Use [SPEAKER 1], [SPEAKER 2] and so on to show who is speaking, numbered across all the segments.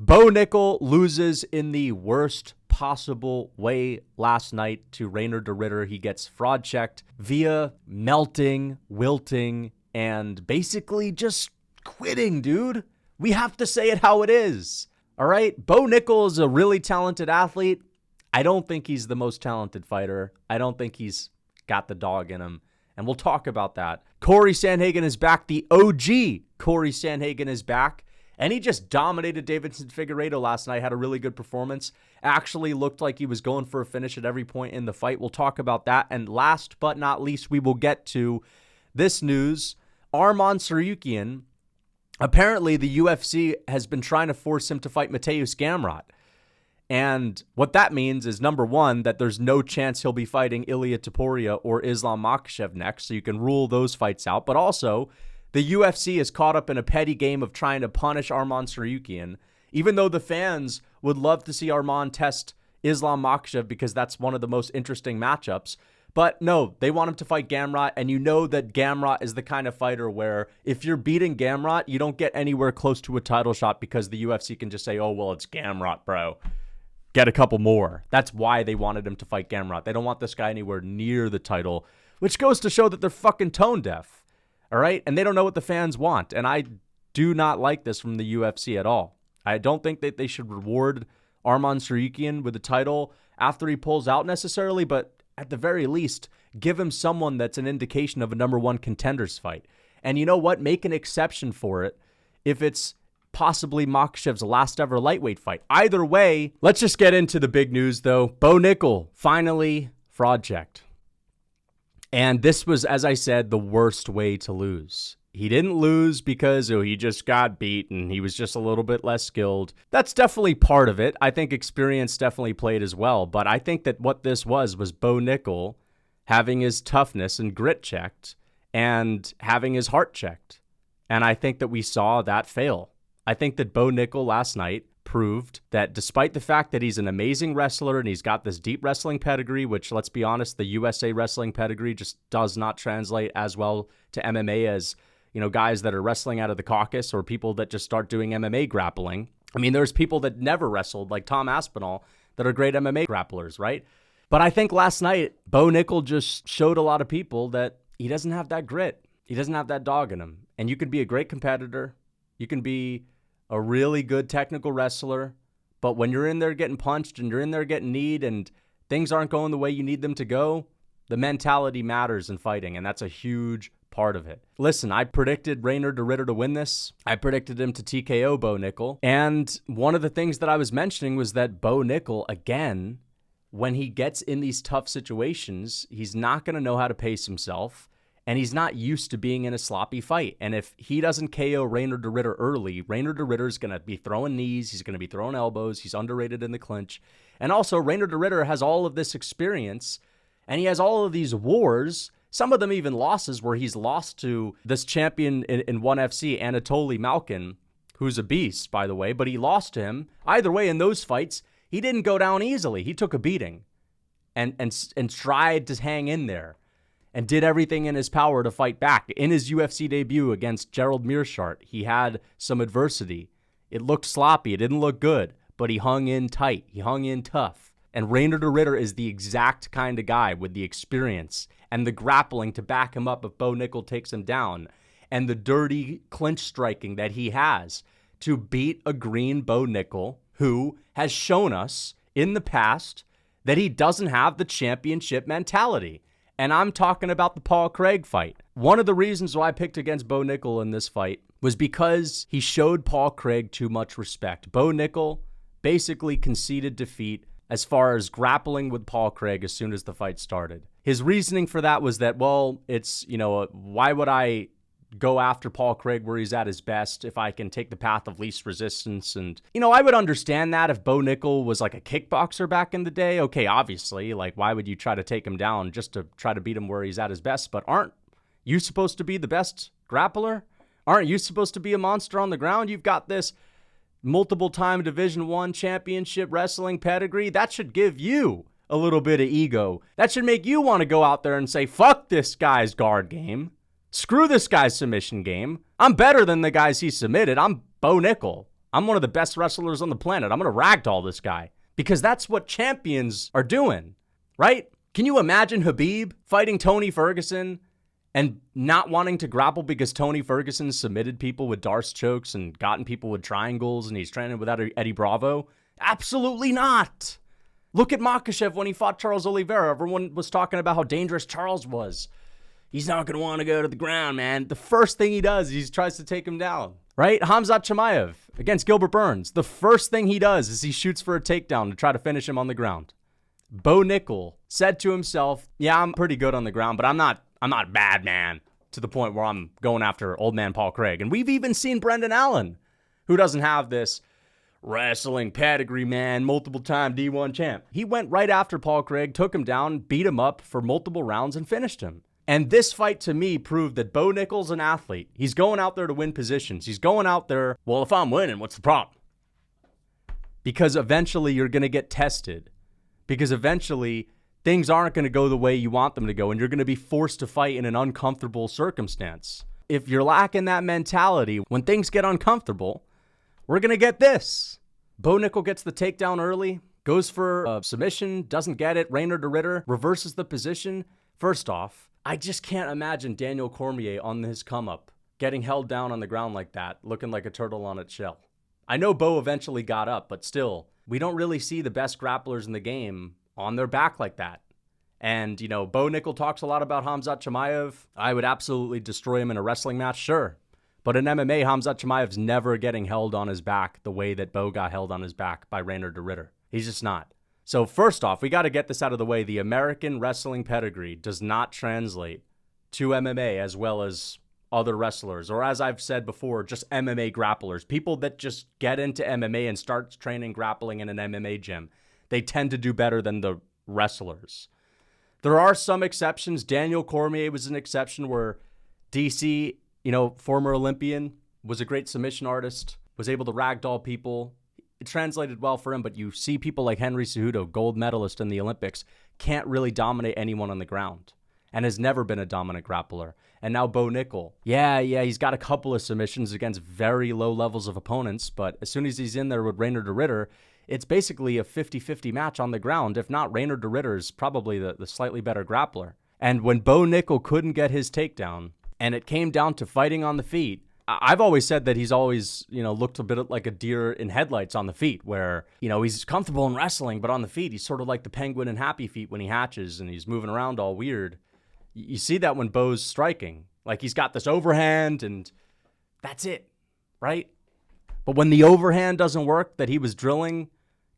[SPEAKER 1] Bo Nickal loses in the worst possible way last night to Reinier De Ridder. He gets fraud checked via melting, wilting, and basically just quitting, dude. We have to say it how it is. All right? Bo Nickal is a really talented athlete. I don't think he's the most talented fighter. I don't think he's got the dog in him. And we'll talk about that. Cory Sandhagen is back. The OG Cory Sandhagen is back. And he just dominated Deiveson Figueiredo last night, had a really good performance. Actually looked like he was going for a finish at every point in the fight. We'll talk about that. And last but not least, we will get to this news. Arman Tsarukyan, apparently the UFC has been trying to force him to fight Mateusz Gamrot. And what that means is, number one, that there's no chance he'll be fighting Ilia Topuria or Islam Makhachev next, so you can rule those fights out. But also, the UFC is caught up in a petty game of trying to punish Arman Tsarukyan, even though the fans would love to see Arman test Islam Makhachev because that's one of the most interesting matchups. But no, they want him to fight Gamrot, and you know that Gamrot is the kind of fighter where if you're beating Gamrot, you don't get anywhere close to a title shot because the UFC can just say, oh, well, it's Gamrot, bro. Get a couple more. That's why they wanted him to fight Gamrot. They don't want this guy anywhere near the title, which goes to show that they're fucking tone deaf. All right? And they don't know what the fans want. And I do not like this from the UFC at all. I don't think that they should reward Arman Tsarukyan with the title after he pulls out necessarily, but at the very least, give him someone that's an indication of a number one contenders fight. And you know what? Make an exception for it if it's possibly Makhachev's last ever lightweight fight. Either way, let's just get into the big news, though. Bo Nickal finally fraud checked. And this was, as I said, the worst way to lose. He didn't lose because he just got beaten. He was just a little bit less skilled. That's definitely part of it. I think experience definitely played as well. But I think that what this was Bo Nickal having his toughness and grit checked and having his heart checked. And I think that we saw that fail. I think that Bo Nickal last night proved that despite the fact that he's an amazing wrestler and he's got this deep wrestling pedigree, which, let's be honest, the USA wrestling pedigree just does not translate as well to MMA as, guys that are wrestling out of the Caucasus or people that just start doing MMA grappling. I mean, there's people that never wrestled, like Tom Aspinall, that are great MMA grapplers, right? But I think last night, Bo Nickal just showed a lot of people that he doesn't have that grit. He doesn't have that dog in him. And you can be a great competitor. You can be a really good technical wrestler, but when you're in there getting punched and you're in there getting kneed and things aren't going the way you need them to go, the mentality matters in fighting, and that's a huge part of it. Listen, I predicted Reinier De Ridder to win this. I predicted him to TKO Bo Nickal, and one of the things that I was mentioning was that Bo Nickal, again, when he gets in these tough situations, he's not going to know how to pace himself. And he's not used to being in a sloppy fight. And if he doesn't KO Reinier De Ridder early, Reinier De Ridder is going to be throwing knees. He's going to be throwing elbows. He's underrated in the clinch. And also, Reinier De Ridder has all of this experience, and he has all of these wars, some of them even losses, where he's lost to this champion in ONE FC, Anatoly Malkin, who's a beast, by the way, but he lost to him. Either way, in those fights, he didn't go down easily. He took a beating and tried to hang in there, and did everything in his power to fight back. In his UFC debut against Gerald Meerschaert, he had some adversity. It looked sloppy. It didn't look good, but he hung in tight. He hung in tough. And Reinier De Ridder is the exact kind of guy with the experience and the grappling to back him up if Bo Nickal takes him down, and the dirty clinch striking that he has to beat a green Bo Nickal, who has shown us in the past that he doesn't have the championship mentality. And I'm talking about the Paul Craig fight. One of the reasons why I picked against Bo Nickal in this fight was because he showed Paul Craig too much respect. Bo Nickal basically conceded defeat as far as grappling with Paul Craig as soon as the fight started. His reasoning for that was that, well, it's, why would I go after Paul Craig where he's at his best if I can take the path of least resistance? And, I would understand that if Bo Nickal was like a kickboxer back in the day. Okay, obviously, like, why would you try to take him down just to try to beat him where he's at his best? But aren't you supposed to be the best grappler? Aren't you supposed to be a monster on the ground? You've got this multiple-time Division I championship wrestling pedigree. That should give you a little bit of ego. That should make you want to go out there and say, fuck this guy's guard game. Screw this guy's submission game. I'm better than the guys he submitted. I'm Bo Nickal. I'm one of the best wrestlers on the planet. I'm going to ragdoll this guy. Because that's what champions are doing, right? Can you imagine Khabib fighting Tony Ferguson and not wanting to grapple because Tony Ferguson submitted people with Darce chokes and gotten people with triangles and he's training without Eddie Bravo? Absolutely not. Look at Makhachev when he fought Charles Oliveira. Everyone was talking about how dangerous Charles was. He's not going to want to go to the ground, man. The first thing he does, he tries to take him down, right? Khamzat Chimaev against Gilbert Burns. The first thing he does is he shoots for a takedown to try to finish him on the ground. Bo Nickal said to himself, yeah, I'm pretty good on the ground, but I'm not bad, man, to the point where I'm going after old man Paul Craig. And we've even seen Brendan Allen, who doesn't have this wrestling pedigree, man, multiple-time D1 champ. He went right after Paul Craig, took him down, beat him up for multiple rounds, and finished him. And this fight, to me, proved that Bo Nickal's an athlete. He's going out there to win positions. He's going out there, well, if I'm winning, what's the problem? Because eventually you're going to get tested. Because eventually things aren't going to go the way you want them to go, and you're going to be forced to fight in an uncomfortable circumstance. If you're lacking that mentality, when things get uncomfortable, we're going to get this. Bo Nickal gets the takedown early, goes for a submission, doesn't get it. Reinier De Ridder reverses the position. First off, I just can't imagine Daniel Cormier on his come-up, getting held down on the ground like that, looking like a turtle on its shell. I know Bo eventually got up, but still, we don't really see the best grapplers in the game on their back like that. And, you know, Bo Nickal talks a lot about Khamzat Chimaev. I would absolutely destroy him in a wrestling match, sure. But in MMA, Khamzat Chimaev's never getting held on his back the way that Bo got held on his back by Reinier De Ridder. He's just not. So first off, we got to get this out of the way. The American wrestling pedigree does not translate to MMA as well as other wrestlers, or as I've said before, just MMA grapplers. People that just get into MMA and start training grappling in an MMA gym, they tend to do better than the wrestlers. There are some exceptions. Daniel Cormier was an exception where DC, you know, former Olympian, was a great submission artist, was able to ragdoll people. It translated well for him, but you see people like Henry Cejudo, gold medalist in the Olympics, can't really dominate anyone on the ground and has never been a dominant grappler. And now Bo Nickal. Yeah, he's got a couple of submissions against very low levels of opponents, but as soon as he's in there with Reinier De Ridder, it's basically a 50-50 match on the ground. If not, Reinier De Ridder is probably the slightly better grappler. And when Bo Nickal couldn't get his takedown, and it came down to fighting on the feet, I've always said that he's always, you know, looked a bit like a deer in headlights on the feet, where, you know, he's comfortable in wrestling, but on the feet, he's sort of like the penguin in Happy Feet when he hatches and he's moving around all weird. You see that when Bo's striking. Like, he's got this overhand and that's it, right? But when the overhand doesn't work that he was drilling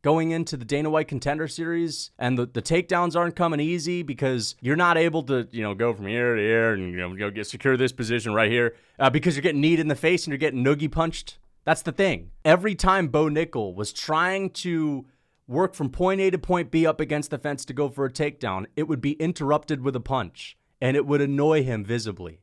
[SPEAKER 1] going into the Dana White Contender Series, and the takedowns aren't coming easy because you're not able to, you know, go from here to here and, you know, secure this position right here because you're getting kneed in the face and you're getting noogie punched. That's the thing. Every time Bo Nickal was trying to work from point A to point B up against the fence to go for a takedown, it would be interrupted with a punch, and it would annoy him visibly.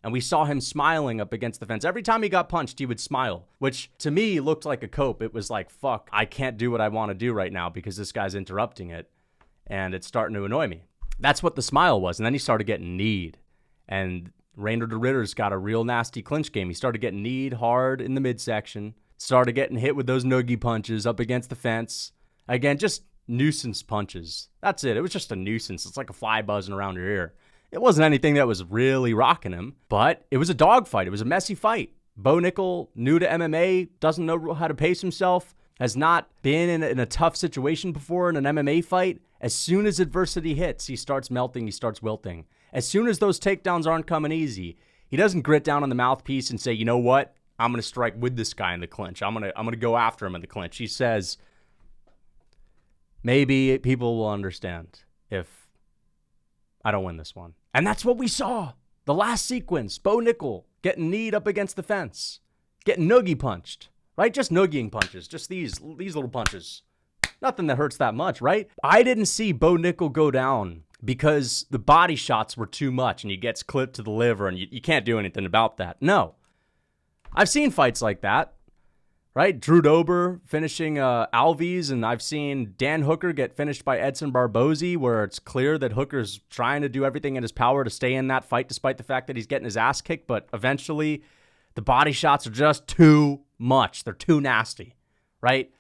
[SPEAKER 1] And we saw him smiling up against the fence. Every time he got punched, he would smile, which to me looked like a cope. It was like, fuck, I can't do what I want to do right now because this guy's interrupting it, and it's starting to annoy me. That's what the smile was. And then he started getting kneed. And Reinier De Ridder's got a real nasty clinch game. He started getting kneed hard in the midsection, started getting hit with those noogie punches up against the fence. Again, just nuisance punches. That's it. It was just a nuisance. It's like a fly buzzing around your ear. It wasn't anything that was really rocking him, but it was a dogfight. It was a messy fight. Bo Nickal, new to MMA, doesn't know how to pace himself, has not been in a tough situation before in an MMA fight. As soon as adversity hits, he starts melting, he starts wilting. As soon as those takedowns aren't coming easy, he doesn't grit down on the mouthpiece and say, you know what? I'm going to strike with this guy in the clinch. I'm going to go after him in the clinch. He says, maybe people will understand if I don't win this one. And that's what we saw. The last sequence, Bo Nickal getting kneed up against the fence, getting noogie punched, right? Just noogieing punches, just these little punches. Nothing that hurts that much, right? I didn't see Bo Nickal go down because the body shots were too much and he gets clipped to the liver and you can't do anything about that. No. I've seen fights like that. Right? Drew Dober finishing Alves, and I've seen Dan Hooker get finished by Edson Barboza, where it's clear that Hooker's trying to do everything in his power to stay in that fight despite the fact that he's getting his ass kicked, but eventually The body shots are just too much. They're too nasty, right?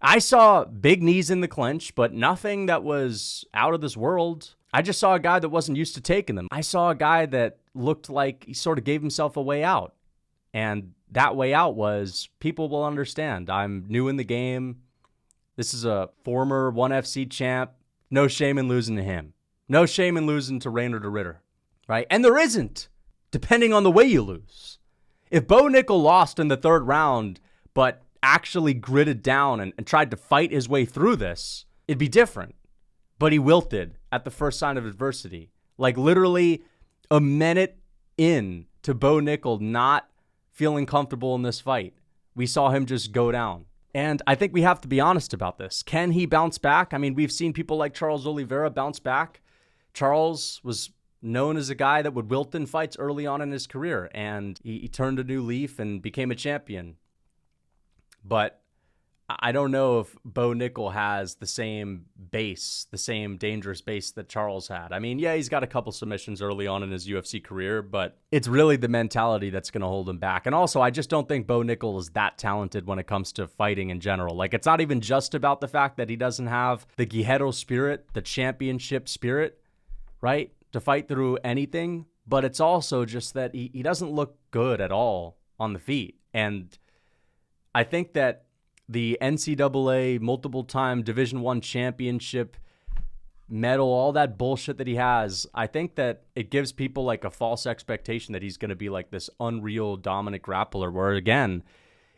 [SPEAKER 1] I saw big knees in the clinch, but nothing that was out of this world. I just saw a guy that wasn't used to taking them. I saw a guy that looked like he sort of gave himself a way out. And that way out was, people will understand. I'm new in the game. This is a former 1FC champ. No shame in losing to him. No shame in losing to Reinier De Ridder, right? And there isn't, depending on the way you lose. If Bo Nickal lost in the third round, but actually gritted down and tried to fight his way through this, it'd be different. But he wilted at the first sign of adversity. Like literally a minute in to Bo Nickal not feeling comfortable in this fight, we saw him just go down. And I think we have to be honest about this. Can he bounce back? I mean, we've seen people like Charles Oliveira bounce back. Charles was known as a guy that would wilt in fights early on in his career, and he turned a new leaf and became a champion. But I don't know if Bo Nickal has the same base, the same dangerous base that Charles had. I mean, yeah, he's got a couple submissions early on in his UFC career, but it's really the mentality that's going to hold him back. And also, I just don't think Bo Nickal is that talented when it comes to fighting in general. Like, it's not even just about the fact that he doesn't have the Guerrero spirit, the championship spirit, right, to fight through anything, but it's also just that he doesn't look good at all on the feet. And I think that the NCAA multiple-time Division I championship medal, all that bullshit that he has, I think that it gives people like a false expectation that he's going to be like this unreal dominant grappler, where again,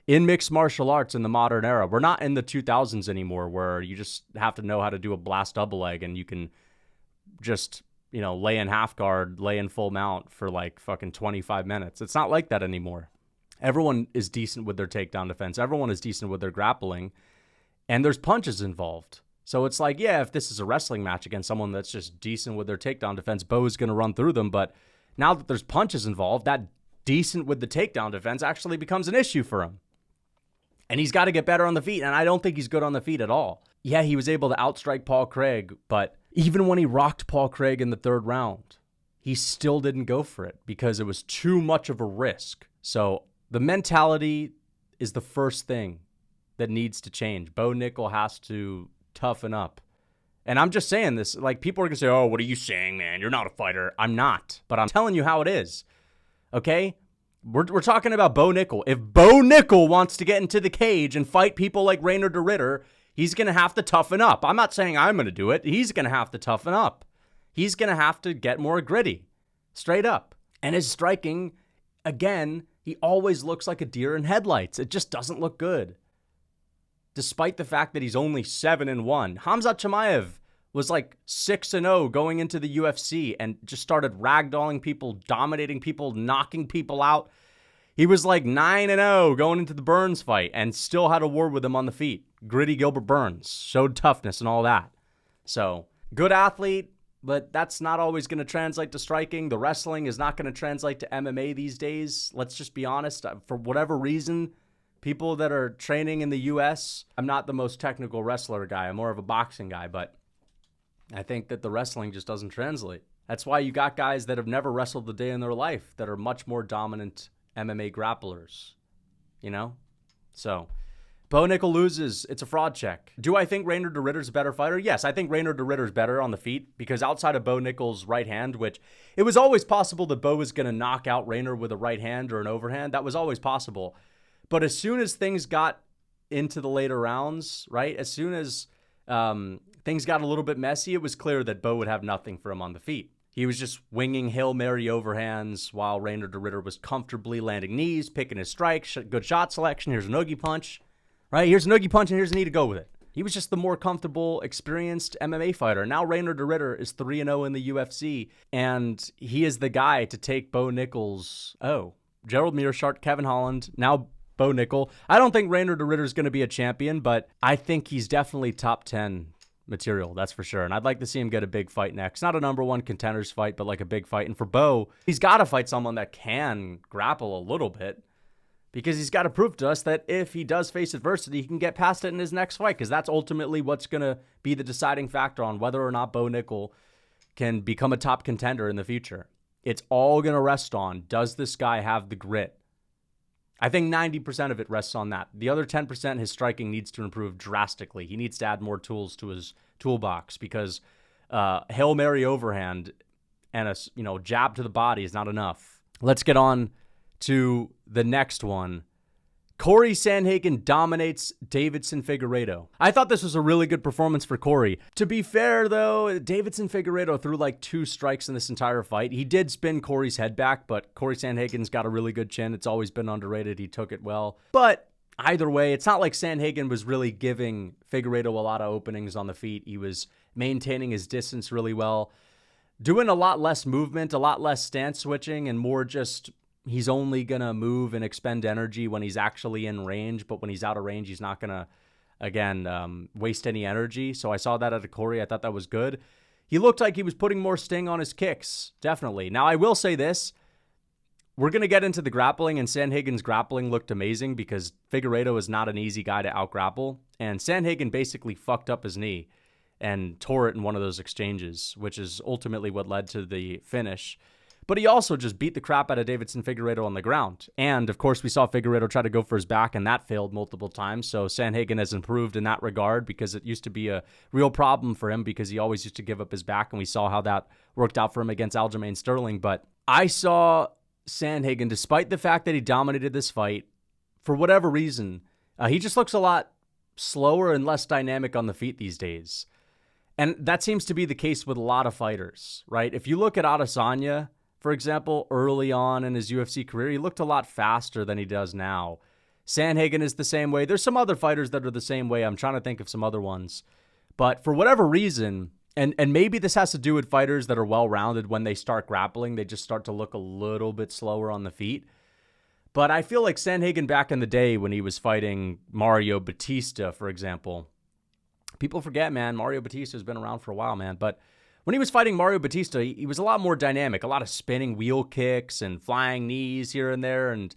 [SPEAKER 1] in mixed martial arts in the modern era, we're not in the 2000s anymore where you just have to know how to do a blast double leg and you can just, you know, lay in half guard, lay in full mount for like fucking 25 minutes. It's not like that anymore. Everyone is decent with their takedown defense. Everyone is decent with their grappling. And there's punches involved. So it's like, yeah, if this is a wrestling match against someone that's just decent with their takedown defense, Bo's going to run through them. But now that there's punches involved, that decent with the takedown defense actually becomes an issue for him. And he's got to get better on the feet. And I don't think he's good on the feet at all. Yeah, he was able to outstrike Paul Craig. But even when he rocked Paul Craig in the third round, he still didn't go for it because it was too much of a risk. So the mentality is the first thing that needs to change. Bo Nickal has to toughen up. And I'm just saying this, like, people are going to say, oh, what are you saying, man? You're not a fighter. I'm not. But I'm telling you how it is. Okay? We're talking about Bo Nickal. If Bo Nickal wants to get into the cage and fight people like Reinier De Ridder, he's going to have to toughen up. I'm not saying I'm going to do it. He's going to have to toughen up. He's going to have to get more gritty. Straight up. And his striking, again, he always looks like a deer in headlights. It just doesn't look good. Despite the fact that he's only 7-1. Khamzat Chimaev was like 6-0 going into the UFC and just started ragdolling people, dominating people, knocking people out. He was like 9-0 going into the Burns fight and still had a war with him on the feet. Gritty Gilbert Burns showed toughness and all that. So, good athlete, but that's not always going to translate to striking. The wrestling is not going to translate to MMA these days. Let's just be honest. For whatever reason, people that are training in the U.S., I'm not the most technical wrestler guy. I'm more of a boxing guy, but I think that the wrestling just doesn't translate. That's why you got guys that have never wrestled a day in their life that are much more dominant MMA grapplers, you know? So, Bo Nickal loses. It's a fraud check. Do I think Reinier De Ridder's a better fighter? Yes, I think Reinier De Ridder's better on the feet because outside of Bo Nickal's right hand, which it was always possible that Bo was going to knock out Reinier with a right hand or an overhand. That was always possible. But as soon as things got into the later rounds, right, as soon as things got a little bit messy, it was clear that Bo would have nothing for him on the feet. He was just winging Hail Mary overhands while Reinier De Ridder was comfortably landing knees, picking his strikes, good shot selection. Here's a noogie punch, right? Here's a noogie punch and here's a knee to go with it. He was just the more comfortable, experienced MMA fighter. Now Reinier De Ridder is 3-0 in the UFC, and he is the guy to take Bo Nickal's, Gerald Meerschaert, Kevin Holland, now Bo Nickal. I don't think Reinier De Ridder is going to be a champion, but I think he's definitely top 10 material, that's for sure. And I'd like to see him get a big fight next. Not a number one contenders fight, but like a big fight. And for Bo, he's got to fight someone that can grapple a little bit because he's got to prove to us that if he does face adversity, he can get past it in his next fight because that's ultimately what's going to be the deciding factor on whether or not Bo Nickal can become a top contender in the future. It's all going to rest on, does this guy have the grit I think 90% of it rests on that. The other 10%, his striking needs to improve drastically. He needs to add more tools to his toolbox because Hail Mary overhand and a jab to the body is not enough. Let's get on to the next one. Cory Sandhagen dominates Deiveson Figueiredo. I thought this was a really good performance for Cory. To be fair, though, Deiveson Figueiredo threw like 2 strikes in this entire fight. He did spin Cory's head back, but Cory Sandhagen's got a really good chin. It's always been underrated. He took it well. But either way, it's not like Sandhagen was really giving Figueiredo a lot of openings on the feet. He was maintaining his distance really well, doing a lot less movement, a lot less stance switching, and more just he's only going to move and expend energy when he's actually in range, but when he's out of range, he's not going to, again, waste any energy. So I saw that out of Cory. I thought that was good. He looked like he was putting more sting on his kicks, definitely. Now, I will say this. We're going to get into the grappling, and Sandhagen's grappling looked amazing because Figueiredo is not an easy guy to out-grapple, and Sandhagen basically fucked up his knee and tore it in one of those exchanges, which is ultimately what led to the finish. But he also just beat the crap out of Deiveson Figueiredo on the ground. And, of course, we saw Figueiredo try to go for his back, and that failed multiple times. So Sandhagen has improved in that regard because it used to be a real problem for him because he always used to give up his back, and we saw how that worked out for him against Aljamain Sterling. But I saw Sandhagen, despite the fact that he dominated this fight, for whatever reason, he just looks a lot slower and less dynamic on the feet these days. And that seems to be the case with a lot of fighters, right? If you look at Adesanya, for example, early on in his UFC career, he looked a lot faster than he does now. Sandhagen is the same way. There's some other fighters that are the same way. I'm trying to think of some other ones. But for whatever reason, and maybe this has to do with fighters that are well-rounded, when they start grappling, they just start to look a little bit slower on the feet. But I feel like Sandhagen back in the day when he was fighting Mario Batista, for example. People forget, man, Mario Batista's been around for a while, man. But when he was fighting Mario Batista, he was a lot more dynamic, a lot of spinning wheel kicks and flying knees here and there. And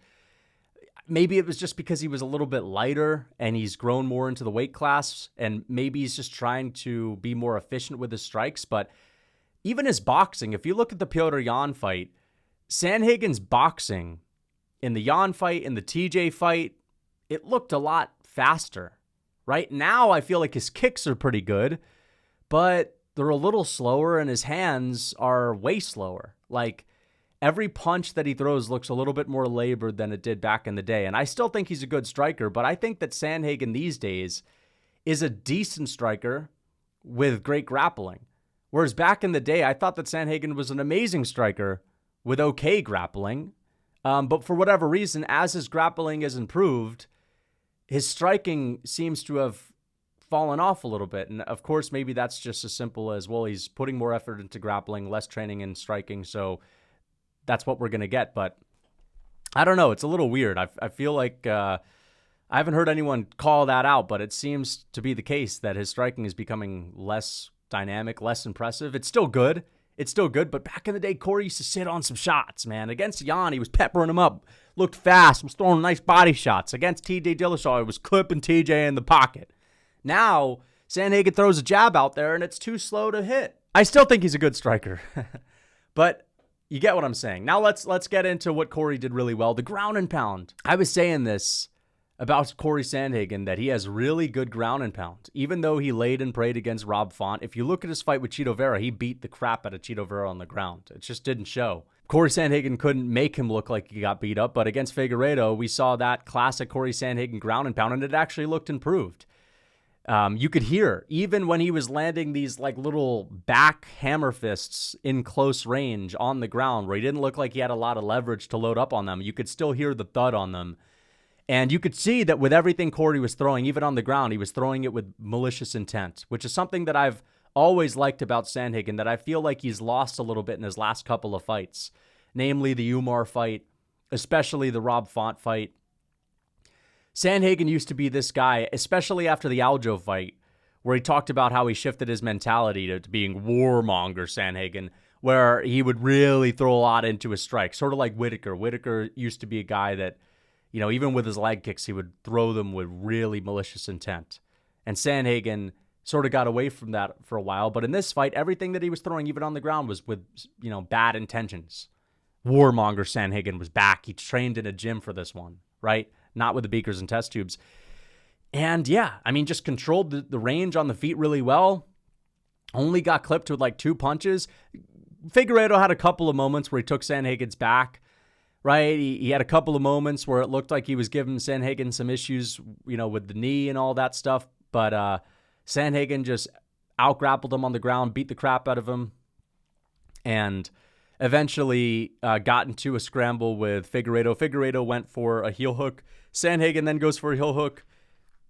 [SPEAKER 1] maybe it was just because he was a little bit lighter and he's grown more into the weight class. And maybe he's just trying to be more efficient with his strikes. But even his boxing, if you look at the Petr Yan fight, Sandhagen's boxing in the Yan fight, in the TJ fight, it looked a lot faster. Right now, I feel like his kicks are pretty good, but they're a little slower, and his hands are way slower. Like, every punch that he throws looks a little bit more labored than it did back in the day. And I still think he's a good striker, but I think that Sandhagen these days is a decent striker with great grappling. Whereas back in the day, I thought that Sandhagen was an amazing striker with okay grappling. But for whatever reason, as his grappling has improved, his striking seems to have fallen off a little bit. And of course, maybe that's just as simple as, well, he's putting more effort into grappling, less training in striking. So that's what we're going to get. But I don't know. It's a little weird. I feel like I haven't heard anyone call that out, but it seems to be the case that his striking is becoming less dynamic, less impressive. It's still good. But back in the day, Cory used to sit on some shots, man. Against Yan, he was peppering him up. Looked fast, was throwing nice body shots. Against TJ Dillashaw, he was clipping TJ in the pocket. Now, Sandhagen throws a jab out there, and it's too slow to hit. I still think he's a good striker. But you get what I'm saying. Now let's get into what Cory did really well, the ground and pound. I was saying this about Cory Sandhagen, that he has really good ground and pound. Even though he laid and prayed against Rob Font, if you look at his fight with Chito Vera, he beat the crap out of Chito Vera on the ground. It just didn't show. Cory Sandhagen couldn't make him look like he got beat up, but against Figueiredo, we saw that classic Cory Sandhagen ground and pound, and it actually looked improved. You could hear, even when he was landing these like little back hammer fists in close range on the ground, where he didn't look like he had a lot of leverage to load up on them, you could still hear the thud on them. And you could see that with everything Cory was throwing, even on the ground, he was throwing it with malicious intent, which is something that I've always liked about Sandhagen, that I feel like he's lost a little bit in his last couple of fights, namely the Umar fight, especially the Rob Font fight. Sandhagen used to be this guy, especially after the Aljo fight, where he talked about how he shifted his mentality to being warmonger Sandhagen, where he would really throw a lot into his strike, sort of like Whitaker. Whitaker used to be a guy that, you know, even with his leg kicks, he would throw them with really malicious intent. And Sandhagen sort of got away from that for a while. But in this fight, everything that he was throwing, even on the ground, was with, bad intentions. Warmonger Sandhagen was back. He trained in a gym for this one. right? Not with the beakers and test tubes. And yeah, I mean, just controlled the range on the feet really well. Only got clipped with like 2 punches. Figueiredo had a couple of moments where he took Sandhagen's back, right? He had a couple of moments where it looked like he was giving Sandhagen some issues, with the knee and all that stuff. But Sandhagen just out-grappled him on the ground, beat the crap out of him, and eventually got into a scramble with Figueiredo. Figueiredo went for a heel hook. Sandhagen then goes for a heel hook.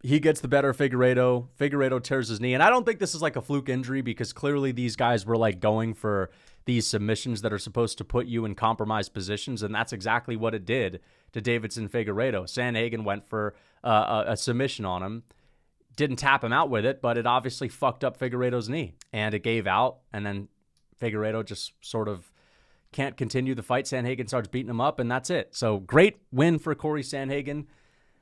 [SPEAKER 1] He gets the better of Figueiredo. Figueiredo tears his knee. And I don't think this is like a fluke injury, because clearly these guys were like going for these submissions that are supposed to put you in compromised positions. And that's exactly what it did to Deiveson Figueiredo. Sandhagen went for a submission on him. Didn't tap him out with it, but it obviously fucked up Figueiredo's knee. And it gave out. And then Figueiredo just sort of can't continue the fight. Sandhagen starts beating him up, and that's it. So great win for Cory Sandhagen.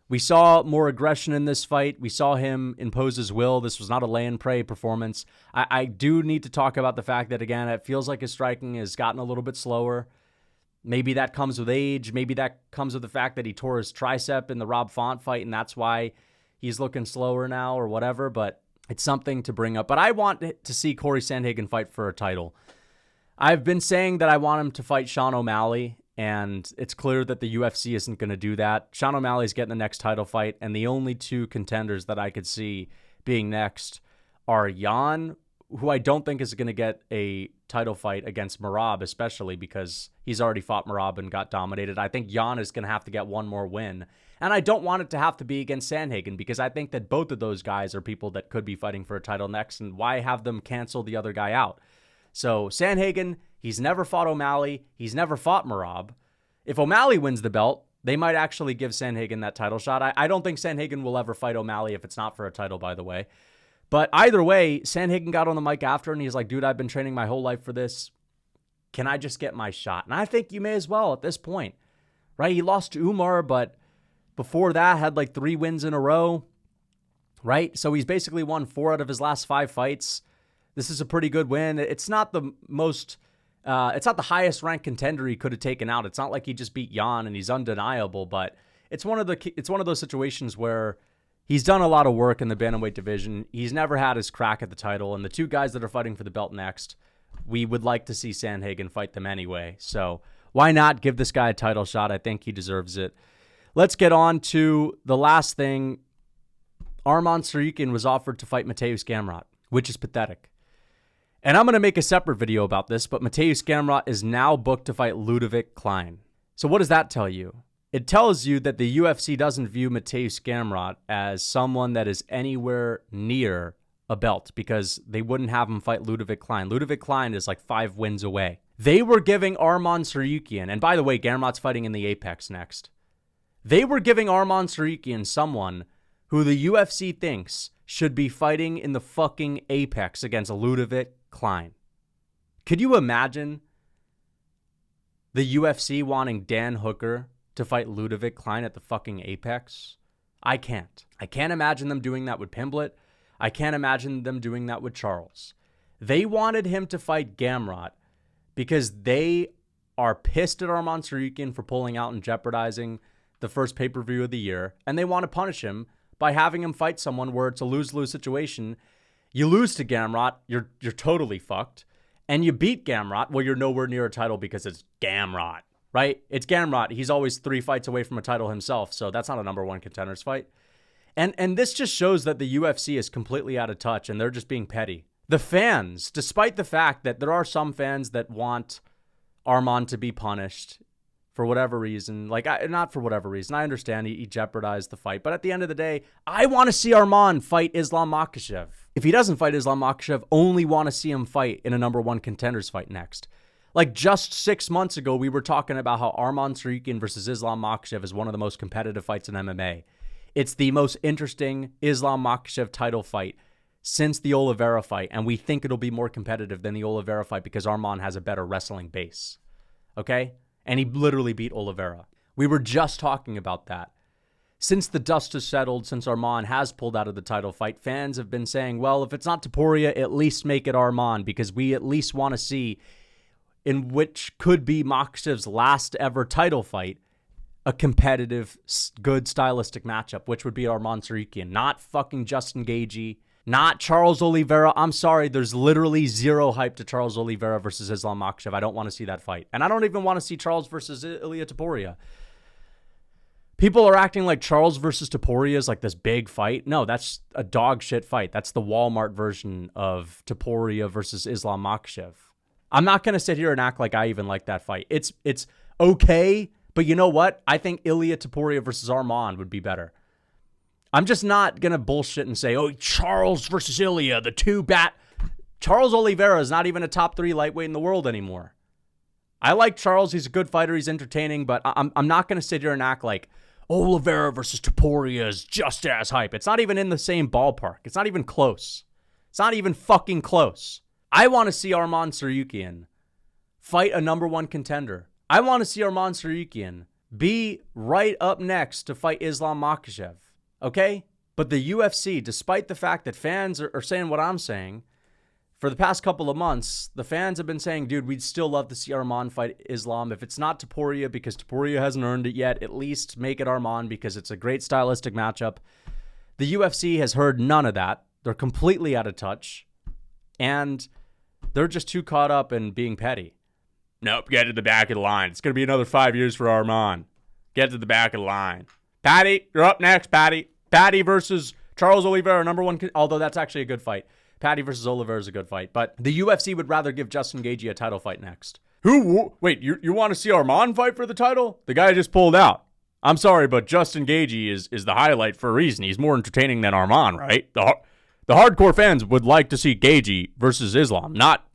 [SPEAKER 1] We saw more aggression in this fight. We saw him impose his will. This was not a lay and pray performance. I do need to talk about the fact that, again, it feels like his striking has gotten a little bit slower. Maybe that comes with age. Maybe that comes with the fact that he tore his tricep in the Rob Font fight, and that's why he's looking slower now or whatever, but it's something to bring up. But I want to see Cory Sandhagen fight for a title. I've been saying that I want him to fight Sean O'Malley, and it's clear that the UFC isn't going to do that. Sean O'Malley's getting the next title fight, and the only 2 contenders that I could see being next are Jan, who I don't think is going to get a title fight against Merab, especially because he's already fought Merab and got dominated. I think Jan is going to have to get one more win, and I don't want it to have to be against Sandhagen, because I think that both of those guys are people that could be fighting for a title next, and why have them cancel the other guy out? So Sandhagen, he's never fought O'Malley. He's never fought Merab. If O'Malley wins the belt, they might actually give Sandhagen that title shot. I don't think Sandhagen will ever fight O'Malley if it's not for a title, by the way. But either way, Sandhagen got on the mic after, and he's like, dude, I've been training my whole life for this. Can I just get my shot? And I think you may as well at this point, right? He lost to Umar, but before that had like 3 wins in a row, right? So he's basically won 4 out of his last 5 fights. This is a pretty good win. It's not the most, it's not the highest ranked contender he could have taken out. It's not like he just beat Jan and he's undeniable, but it's one of those situations where he's done a lot of work in the bantamweight division. He's never had his crack at the title, and the 2 guys that are fighting for the belt next, we would like to see Sandhagen fight them anyway. So why not give this guy a title shot? I think he deserves it. Let's get on to the last thing. Arman Tsarukyan was offered to fight Mateusz Gamrot, which is pathetic. And I'm going to make a separate video about this, but Mateusz Gamrot is now booked to fight Ludovic Klein. So what does that tell you? It tells you that the UFC doesn't view Mateusz Gamrot as someone that is anywhere near a belt, because they wouldn't have him fight Ludovic Klein. Ludovic Klein is like 5 wins away. They were giving Arman Tsarukyan, and by the way, Gamrot's fighting in the Apex next. They were giving Arman Tsarukyan someone who the UFC thinks should be fighting in the fucking Apex against Ludovic Klein. Could you imagine the UFC wanting Dan Hooker to fight Ludovic Klein at the fucking Apex? I can't. I can't imagine them doing that with Pimblett. I can't imagine them doing that with Charles. They wanted him to fight Gamrot because they are pissed at Arman Tsarukyan for pulling out and jeopardizing the first pay-per-view of the year, and they want to punish him by having him fight someone where it's a lose-lose situation. You lose to Gamrot, you're totally fucked. And you beat Gamrot, well, you're nowhere near a title because it's Gamrot, right? It's Gamrot. He's always 3 fights away from a title himself, so that's not a number 1 contenders fight. And this just shows that the UFC is completely out of touch, and they're just being petty. The fans, despite the fact that there are some fans that want Arman to be punished for whatever reason, not for whatever reason. I understand he jeopardized the fight, but at the end of the day, I want to see Arman fight Islam Makhachev. If he doesn't fight Islam Makhachev, only want to see him fight in a number 1 contenders fight next. Like just 6 months ago, we were talking about how Arman Tsarukyan versus Islam Makhachev is one of the most competitive fights in MMA. It's the most interesting Islam Makhachev title fight since the Oliveira fight, and we think it'll be more competitive than the Oliveira fight because Arman has a better wrestling base. Okay? And he literally beat Oliveira. We were just talking about that. Since the dust has settled, since Arman has pulled out of the title fight, fans have been saying, well, if it's not Topuria, at least make it Arman, because we at least want to see in which could be Makhachev's last ever title fight, a competitive, good stylistic matchup, which would be Arman Tsarukyan, not fucking Justin Gaethje, not Charles Oliveira. I'm sorry, there's literally zero hype to Charles Oliveira versus Islam Makhachev. I don't want to see that fight. And I don't even want to see Charles versus Ilia Topuria. People are acting like Charles versus Topuria is like this big fight. No, that's a dog shit fight. That's the Walmart version of Topuria versus Islam Makhachev. I'm not going to sit here and act like I even like that fight. It's okay, but you know what? I think Ilia Topuria versus Arman would be better. I'm just not going to bullshit and say, oh, Charles versus Ilia, the two bat. Charles Oliveira is not even a top 3 lightweight in the world anymore. I like Charles. He's a good fighter. He's entertaining, but I'm not going to sit here and act like Oliveira versus Topuria is just as hype. It's not even in the same ballpark. It's not even close. It's not even fucking close. I want to see Arman Tsarukyan fight a number 1 contender. I want to see Arman Tsarukyan be right up next to fight Islam Makhachev. Okay? But the UFC, despite the fact that fans are saying what I'm saying, for the past couple of months, the fans have been saying, dude, we'd still love to see Arman fight Islam. If it's not Topuria, because Topuria hasn't earned it yet, at least make it Arman because it's a great stylistic matchup. The UFC has heard none of that. They're completely out of touch. And they're just too caught up in being petty. Nope, get to the back of the line. It's going to be another 5 years for Arman. Get to the back of the line. Patty, you're up next, Patty. Patty versus Charles Oliveira, number 1. Although that's actually a good fight. Patty versus Oliveira is a good fight. But the UFC would rather give Justin Gaethje a title fight next. Wait, you want to see Arman fight for the title? The guy just pulled out. I'm sorry, but Justin Gaethje is the highlight for a reason. He's more entertaining than Arman, right? The hardcore fans would like to see Gaethje versus Islam, not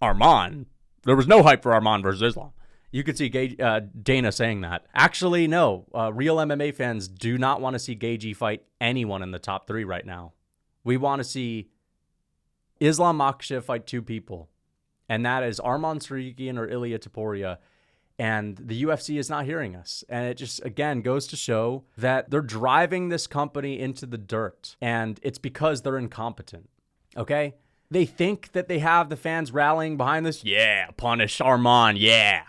[SPEAKER 1] Arman. There was no hype for Arman versus Islam. You could see Dana saying that. Actually, no. Real MMA fans do not want to see Gaethje fight anyone in the top 3 right now. We want to see Islam Makhachev fight 2 people, and that is Arman Tsarukyan or Ilia Topuria, and the UFC is not hearing us. And it just, again, goes to show that they're driving this company into the dirt, and it's because they're incompetent, okay? They think that they have the fans rallying behind this. Yeah, punish Arman, yeah.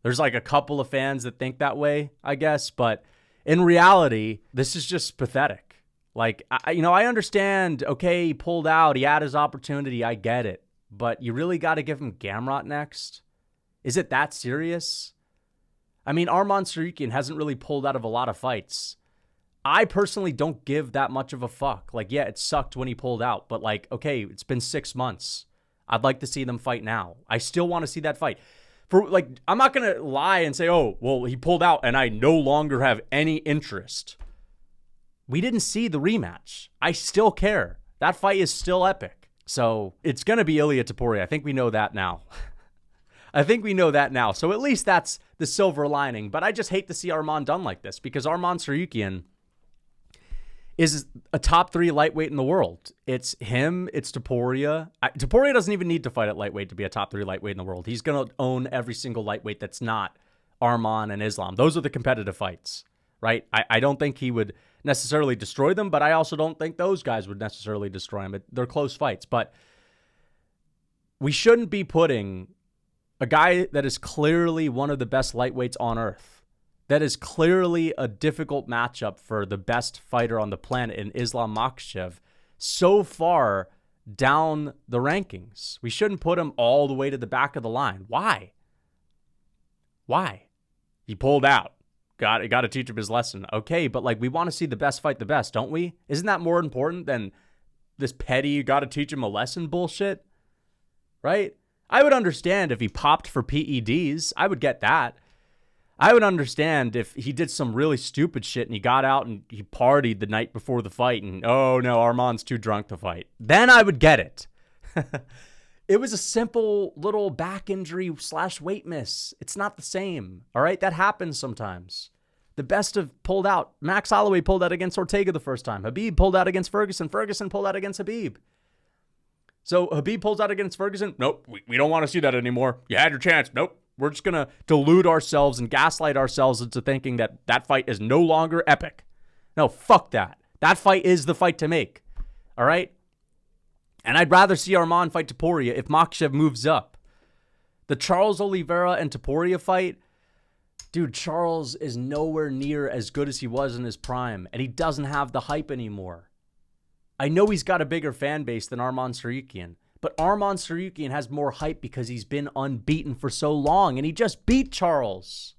[SPEAKER 1] There's like a couple of fans that think that way, I guess, but in reality, this is just pathetic. Like, I understand, okay, he pulled out, he had his opportunity, I get it. But you really got to give him Gamrot next? Is it that serious? I mean, Arman Tsarukyan hasn't really pulled out of a lot of fights. I personally don't give that much of a fuck. Like, yeah, it sucked when he pulled out, but like, okay, it's been 6 months. I'd like to see them fight now. I still want to see that fight. I'm not going to lie and say, oh, well, he pulled out and I no longer have any interest. We didn't see the rematch. I still care. That fight is still epic. So it's going to be Ilia Topuria. I think we know that now. So at least that's the silver lining. But I just hate to see Arman done like this because Arman Tsarukyan is a top 3 lightweight in the world. It's him. It's Topuria. Topuria doesn't even need to fight at lightweight to be a top 3 lightweight in the world. He's going to own every single lightweight that's not Arman and Islam. Those are the competitive fights, right? I don't think he would necessarily destroy them, but I also don't think those guys would necessarily destroy him. They're close fights, but we shouldn't be putting a guy that is clearly one of the best lightweights on earth, that is clearly a difficult matchup for the best fighter on the planet in Islam Makhachev, so far down the rankings. We shouldn't put him all the way to the back of the line. Why? He pulled out. Got to teach him his lesson. Okay, but like we want to see the best fight the best, don't we? Isn't that more important than this petty got to teach him a lesson bullshit? Right? I would understand if he popped for PEDs. I would get that. I would understand if he did some really stupid shit and he got out and he partied the night before the fight and, oh no, Arman's too drunk to fight. Then I would get it. It was a simple little back injury / weight miss. It's not the same. All right? That happens sometimes. The best have pulled out. Max Holloway pulled out against Ortega the first time. Habib pulled out against Ferguson. Ferguson pulled out against Habib. So Habib pulls out against Ferguson. Nope, we don't want to see that anymore. You had your chance. Nope. We're just going to delude ourselves and gaslight ourselves into thinking that that fight is no longer epic. No, fuck that. That fight is the fight to make. All right? And I'd rather see Arman fight Topuria if Makhachev moves up. The Charles Oliveira and Topuria fight, Dude, Charles is nowhere near as good as he was in his prime, and he doesn't have the hype anymore. I know he's got a bigger fan base than Arman Tsarukyan, but Arman Tsarukyan has more hype because he's been unbeaten for so long, and he just beat Charles.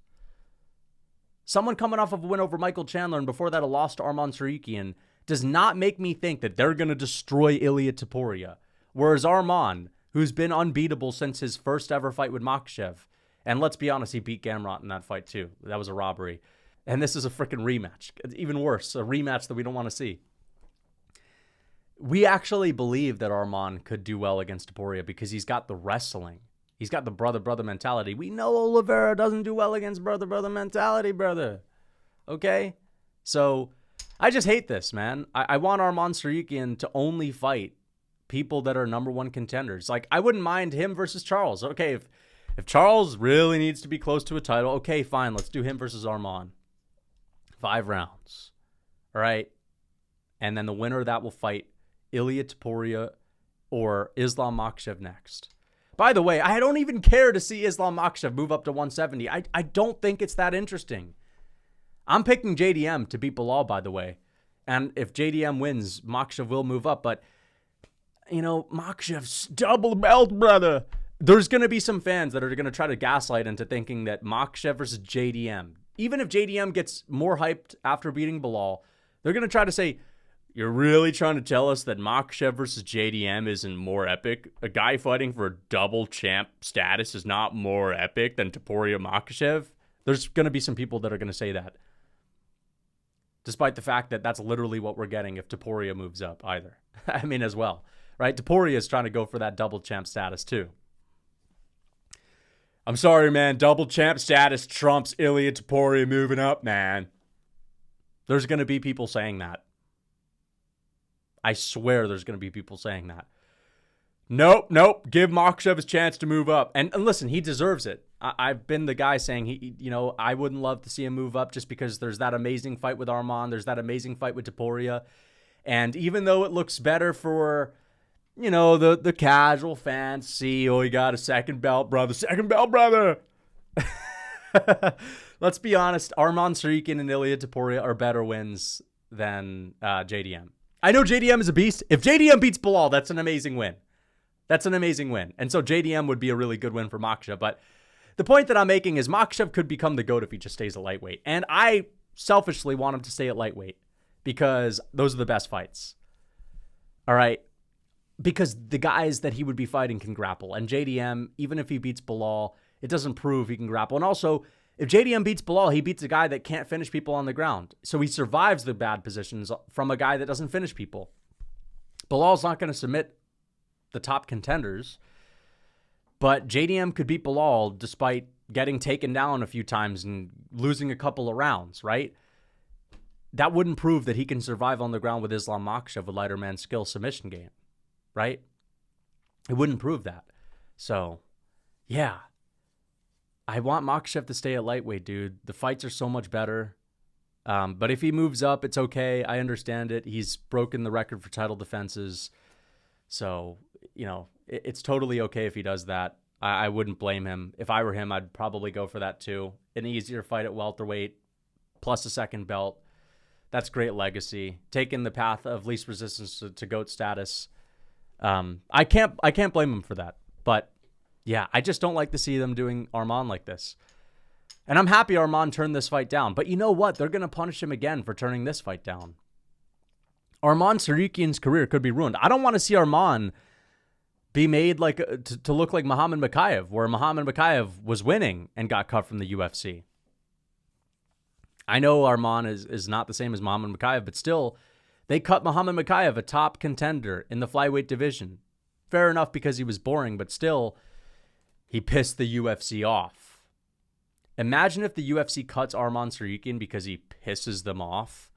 [SPEAKER 1] Someone coming off of a win over Michael Chandler, and before that a loss to Arman Tsarukyan, does not make me think that they're going to destroy Ilia Topuria. Whereas Arman, who's been unbeatable since his first ever fight with Makhachev, and let's be honest, he beat Gamrot in that fight too. That was a robbery. And this is a freaking rematch. Even worse, a rematch that we don't want to see. We actually believe that Arman could do well against Topuria because he's got the wrestling. He's got the brother-brother mentality. We know Oliveira doesn't do well against brother-brother mentality, brother. Okay? So, I just hate this, man. I want Arman Tsarukyan to only fight people that are number one contenders. Like, I wouldn't mind him versus Charles. Okay, if Charles really needs to be close to a title, okay, fine. Let's do him versus Arman. 5 rounds. All right? And then the winner of that will fight Ilia Topuria or Islam Makhachev next. By the way, I don't even care to see Islam Makhachev move up to 170. I don't think it's that interesting. I'm picking JDM to beat Bilal, by the way. And if JDM wins, Makhachev will move up. But, you know, Makhachev's double belt, brother. There's going to be some fans that are going to try to gaslight into thinking that Makhachev versus JDM. Even if JDM gets more hyped after beating Bilal, they're going to try to say, you're really trying to tell us that Makhachev versus JDM isn't more epic? A guy fighting for double champ status is not more epic than Topuria Makhachev? There's going to be some people that are going to say that. Despite the fact that that's literally what we're getting if Topuria moves up either. I mean, as well. Right? Topuria is trying to go for that double champ status too. I'm sorry, man. Double champ status trumps Ilia Topuria moving up, man. There's going to be people saying that. I swear there's going to be people saying that. Nope. Give Makhachev his chance to move up. And listen, he deserves it. I've been the guy saying, I wouldn't love to see him move up just because there's that amazing fight with Arman. There's that amazing fight with Topuria. And even though it looks better for, the casual fans, see, he got a second belt, brother. Second belt, brother. Let's be honest. Arman Tsarukyan and Ilia Topuria are better wins than JDM. I know JDM is a beast. If JDM beats Bilal, that's an amazing win. That's an amazing win. And so JDM would be a really good win for Makhachev. But the point that I'm making is Makhachev could become the GOAT if he just stays at lightweight. And I selfishly want him to stay at lightweight because those are the best fights. All right? Because the guys that he would be fighting can grapple. And JDM, even if he beats Bilal, it doesn't prove he can grapple. And also, if JDM beats Bilal, he beats a guy that can't finish people on the ground. So he survives the bad positions from a guy that doesn't finish people. Bilal's not going to submit the top contenders, but JDM could beat Bilal despite getting taken down a few times and losing a couple of rounds, right? That wouldn't prove that he can survive on the ground with Islam Makhachev, a lighter man skill submission game, right? It wouldn't prove that. So, yeah. I want Makhachev to stay at lightweight, dude. The fights are so much better. But if he moves up, it's okay. I understand it. He's broken the record for title defenses. So, it's totally okay if he does that. I wouldn't blame him. If I were him, I'd probably go for that too. An easier fight at welterweight, plus a second belt. That's great legacy. Taking the path of least resistance to GOAT status. I can't blame him for that. But yeah, I just don't like to see them doing Arman like this. And I'm happy Arman turned this fight down. But you know what? They're going to punish him again for turning this fight down. Arman Tsarukyan's career could be ruined. I don't want to see Arman be made like to look like Muhammad Mokaev, where Muhammad Mokaev was winning and got cut from the UFC. I know Arman is not the same as Muhammad Mokaev, but still, they cut Muhammad Mokaev, a top contender in the flyweight division. Fair enough because he was boring, but still, he pissed the UFC off. Imagine if the UFC cuts Arman Tsarukyan because he pisses them off.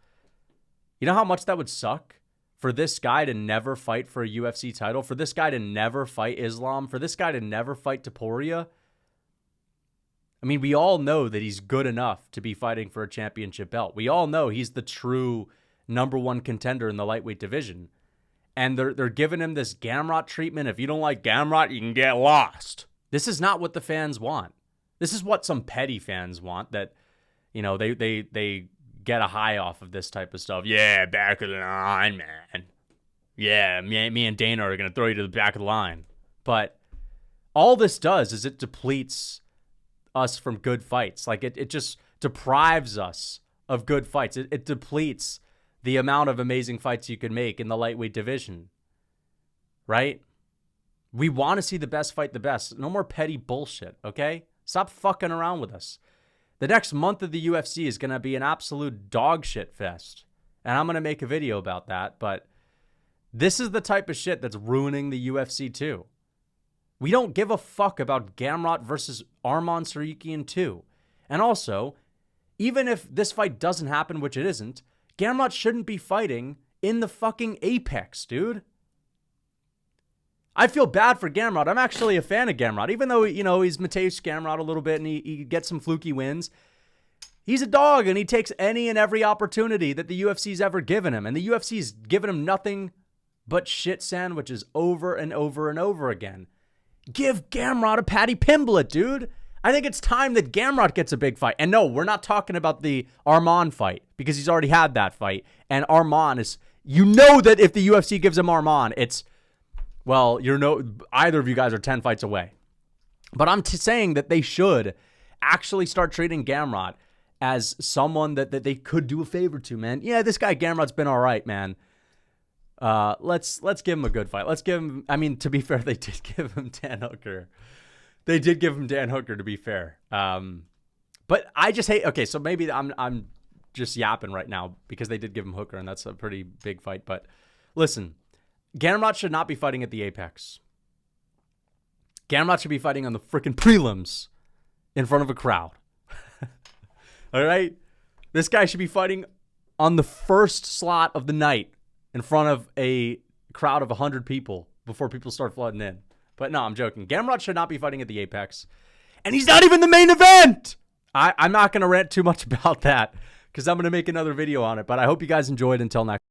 [SPEAKER 1] You know how much that would suck? For this guy to never fight for a UFC title? For this guy to never fight Islam? For this guy to never fight Topuria? I mean, we all know that he's good enough to be fighting for a championship belt. We all know he's the true number one contender in the lightweight division. And they're giving him this Gamrot treatment. If you don't like Gamrot, you can get lost. This is not what the fans want. This is what some petty fans want, that, you know, they get a high off of this type of stuff. Yeah, back of the line, man. Yeah, me and Dana are going to throw you to the back of the line. But all this does is it depletes us from good fights. Like, it just deprives us of good fights. It depletes the amount of amazing fights you can make in the lightweight division. Right? We want to see the best fight the best. No more petty bullshit, okay? Stop fucking around with us. The next month of the UFC is going to be an absolute dog shit fest. And I'm going to make a video about that. But this is the type of shit that's ruining the UFC too. We don't give a fuck about Gamrot versus Arman Tsarukyan 2. And also, even if this fight doesn't happen, which it isn't, Gamrot shouldn't be fighting in the fucking Apex, dude. I feel bad for Gamrot. I'm actually a fan of Gamrot. Even though, you know, he's Mateusz Gamrot a little bit and he gets some fluky wins, he's a dog and he takes any and every opportunity that the UFC's ever given him. And the UFC's given him nothing but shit sandwiches over and over and over again. Give Gamrot a Paddy Pimblett, dude. I think it's time that Gamrot gets a big fight. And no, we're not talking about the Arman fight because he's already had that fight. And Arman is, you know that if the UFC gives him Arman, it's, well, either of you guys are 10 fights away. But I'm saying that they should actually start treating Gamrot as someone that they could do a favor to, man. Yeah, this guy Gamrot's been all right, man. Let's give him a good fight. Let's give him, I mean, to be fair, they did give him Dan Hooker. They did give him Dan Hooker, to be fair. But I just hate, okay, so maybe I'm just yapping right now because they did give him Hooker, and that's a pretty big fight. But listen, Gamrot should not be fighting at the Apex. Gamrot should be fighting on the freaking prelims in front of a crowd. All right? This guy should be fighting on the first slot of the night in front of a crowd of 100 people before people start flooding in. But no, I'm joking. Gamrot should not be fighting at the Apex. And he's not even the main event! I'm not going to rant too much about that because I'm going to make another video on it. But I hope you guys enjoyed. Until next